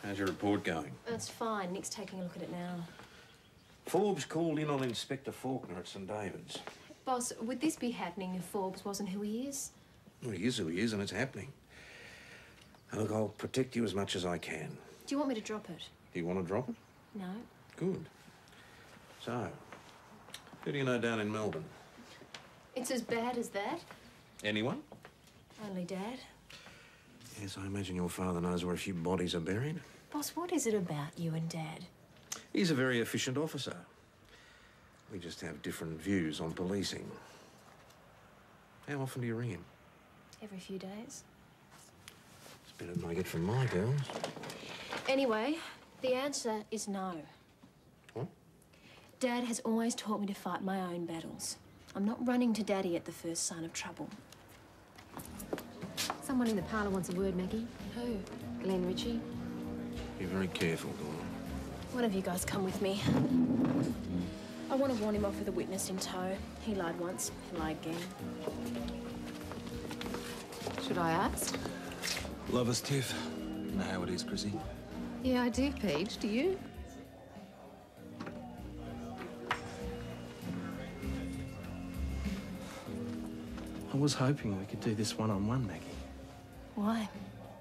How's your report going? It's fine. Nick's taking a look at it now. Forbes called in on Inspector Faulkner at St David's. Boss, would this be happening if Forbes wasn't who he is? Well, he is who he is, and it's happening. And look, I'll protect you as much as I can. Do you want me to drop it? Do you want to drop it? No. Good. So, who do you know down in Melbourne? It's as bad as that? Anyone? Only Dad. Yes, I imagine your father knows where a few bodies are buried. Boss, what is it about you and Dad? He's a very efficient officer. We just have different views on policing. How often do you ring him? Every few days. It's better than I get from my girls. Anyway, the answer is no. What? Dad has always taught me to fight my own battles. I'm not running to Daddy at the first sign of trouble. Someone in the parlour wants a word, Maggie. Who? Glenn Ritchie. Be very careful, Dawn. One of you guys come with me. I want to warn him off with a witness in tow. He lied once, he'll lie again. Should I ask? Lover's tiff. You know how it is, Chrissy. Yeah, I do, Paige. Do you? I was hoping we could do this one-on-one, Maggie. Why?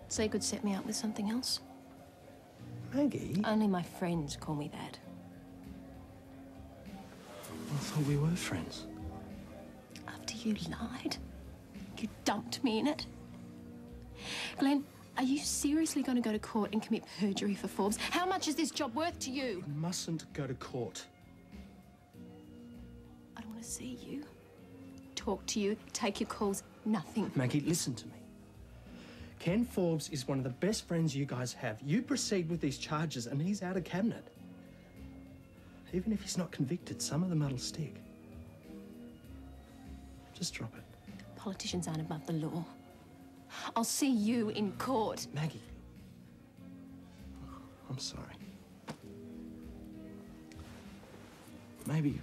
So you could set me up with something else? Maggie? Only my friends call me that. I thought we were friends. After you lied, you dumped me in it. Glenn, are you seriously going to go to court and commit perjury for Forbes? How much is this job worth to you? You mustn't go to court. I don't want to see you, talk to you, take your calls, nothing. Maggie, listen to me. Ken Forbes is one of the best friends you guys have. You proceed with these charges and he's out of cabinet. Even if he's not convicted, some of them will stick. Just drop it. Politicians aren't above the law. I'll see you in court. Maggie. I'm sorry. Maybe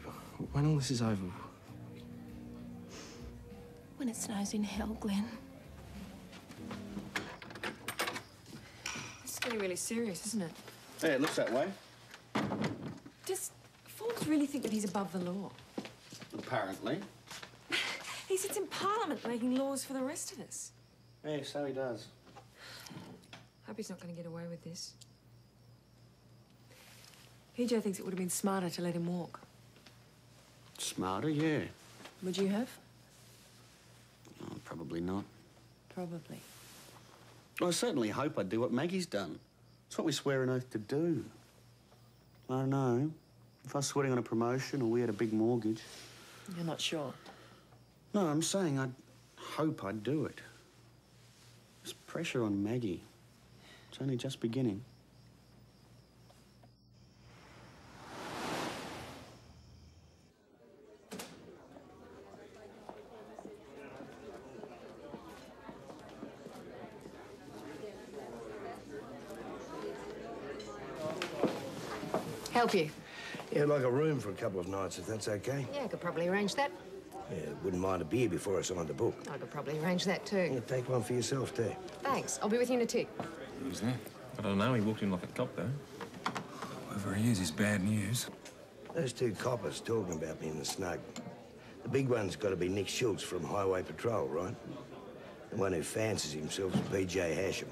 when all this is over... When it snows in hell, Glenn. It's getting really serious, isn't it? Yeah, it looks that way. Does Forbes really think that he's above the law? Apparently. He sits in Parliament making laws for the rest of us. Yeah, so he does. Hope he's not going to get away with this. PJ thinks it would have been smarter to let him walk. Smarter, yeah. Would you have? Oh, probably not. Probably. I certainly hope I'd do what Maggie's done. It's what we swear an oath to do. I don't know. If I was sweating on a promotion or we had a big mortgage. You're not sure? No, I'm saying I'd hope I'd do it. There's pressure on Maggie. It's only just beginning. Help you? Yeah, I'd like a room for a couple of nights, if that's okay. Yeah, I could probably arrange that. Yeah, wouldn't mind a beer before I signed the book. I could probably arrange that too. Yeah, take one for yourself, too. Thanks. I'll be with you in a tick. Who's that? I don't know. He walked in like a cop, though. Whoever he is bad news. Those two coppers talking about me in the snug. The big one's got to be Nick Schultz from Highway Patrol, right? The one who fancies himself as PJ Hashem.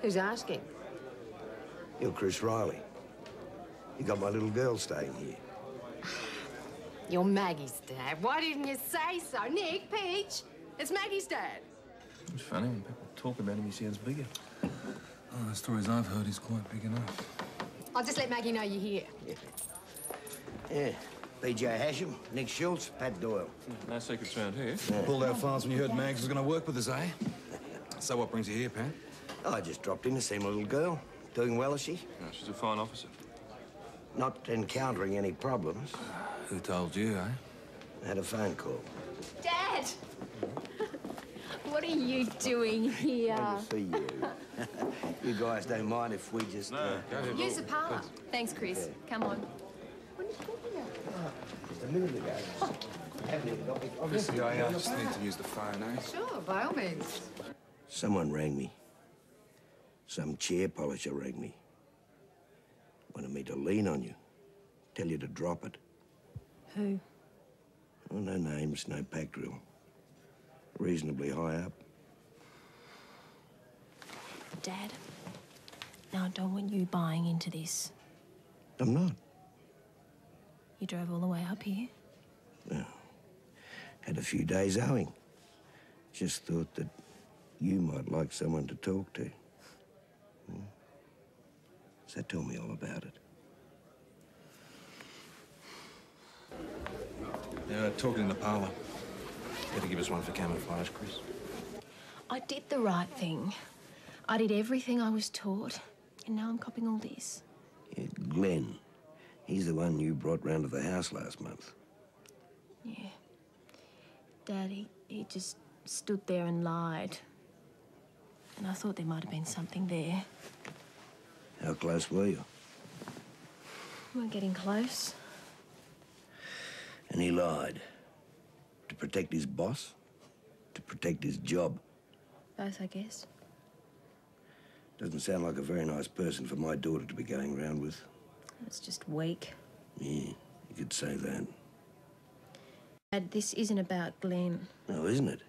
Who's asking? You're Chris Riley. You got my little girl staying here. You're Maggie's dad. Why didn't you say so? Nick, Peach, it's Maggie's dad. It's funny when people talk about him, he sounds bigger. Oh, the stories I've heard, he's quite big enough. I'll just let Maggie know you're here. Yeah. PJ Hashem, Nick Schultz, Pat Doyle. No secrets around here. Yeah. Pulled out fast when you heard Mags was going to work with us, eh? So what brings you here, Pat? I just dropped in to see my little girl. Doing well, is she? No, she's a fine officer. Not encountering any problems. Who told you, eh? Had a phone call. Dad! What are you doing here? Good to see you. You guys don't mind if we just... No, go ahead. Use the parlour. Thanks, Chris. Come on. Just a minute ago. Obviously, I just need to use the phone, eh? Sure, by all means. Someone rang me. Some chair polisher rang me. Wanted me to lean on you. Tell you to drop it. Who? Oh, no names, no pack drill. Reasonably high up. Dad, now I don't want you buying into this. I'm not. You drove all the way up here. Well, had a few days owing. Just thought that you might like someone to talk to. So tell me all about it. They're talking in the parlour. Better give us one for camouflage, Chris. I did the right thing. I did everything I was taught, and now I'm copying all this. Yeah, Glenn. He's the one you brought round to the house last month. Yeah. Dad, he just stood there and lied. And I thought there might have been something there. How close were you? We're getting close. And he lied. To protect his boss? To protect his job? Both, I guess. Doesn't sound like a very nice person for my daughter to be going round with. It's just weak. Yeah, you could say that. Dad, this isn't about Glenn. No, isn't it?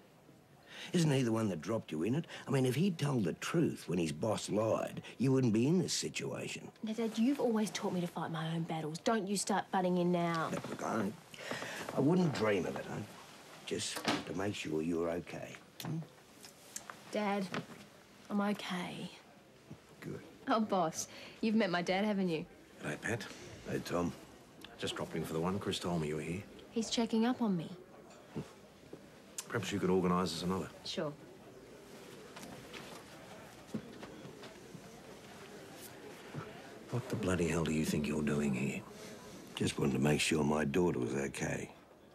Isn't he the one that dropped you in it? I mean, if he'd told the truth when his boss lied, you wouldn't be in this situation. Now, Dad, you've always taught me to fight my own battles. Don't you start butting in now. Look, I wouldn't dream of it, huh? Just to make sure you were okay. Dad, I'm okay. Good. Oh, boss, you've met my dad, haven't you? G'day, Pat. Hey, Tom. Just dropped in for the one. Chris told me you were here. He's checking up on me. Perhaps you could organise us another. Sure. What the bloody hell do you think you're doing here? Just wanted to make sure my daughter was okay.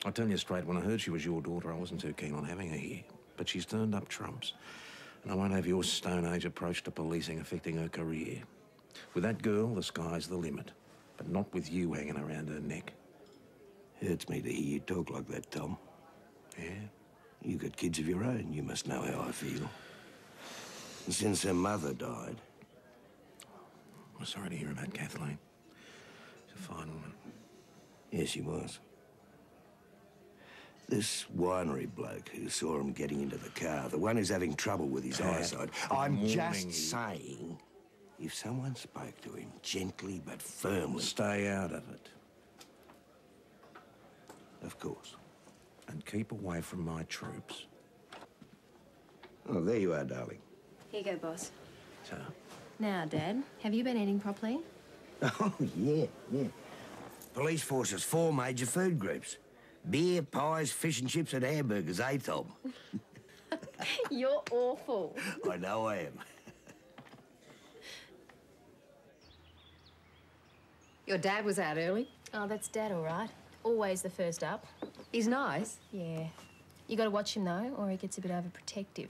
I'll tell you straight, when I heard she was your daughter, I wasn't too keen on having her here. But she's turned up trumps. And I won't have your Stone Age approach to policing affecting her career. With that girl, the sky's the limit. But not with you hanging around her neck. Hurts me to hear you talk like that, Tom. Yeah? You got kids of your own. You must know how I feel. And since her mother died... I'm sorry to hear about Kathleen. She's a fine woman. Yes, she was. This winery bloke who saw him getting into the car, the one who's having trouble with his eyesight. I'm just saying, if someone spoke to him gently but firmly... Stay out of it. Of course. And keep away from my troops. Oh, there you are, darling. Here you go, boss. So, Now, Dad, have you been eating properly? Oh, yeah. Police force has 4 major food groups. Beer, pies, fish and chips and hamburgers, eh, Tom? You're awful. I know I am. Your dad was out early. Oh, that's Dad, all right. Always the first up. He's nice. Yeah. You got to watch him, though, or he gets a bit overprotective.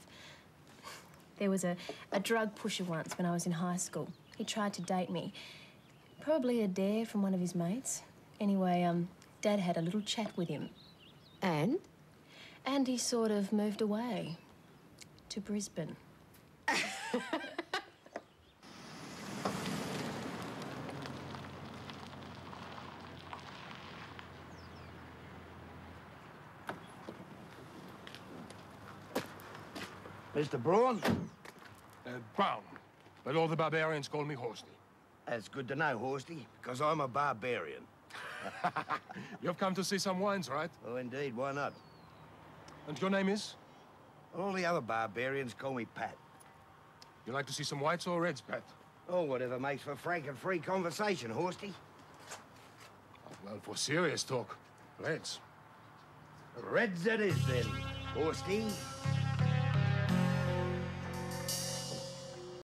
There was a drug pusher once when I was in high school. He tried to date me. Probably a dare from one of his mates. Anyway, Dad had a little chat with him. And? And he sort of moved away to Brisbane. Mr. Braun? Brown. But all the barbarians call me Horsty. That's good to know, Horsty, because I'm a barbarian. You've come to see some wines, right? Oh, indeed, why not? And your name is? All the other barbarians call me Pat. You like to see some whites or reds, Pat? Oh, whatever makes for frank and free conversation, Horsty. Oh, well, for serious talk, reds. Reds it is, then, Horsty.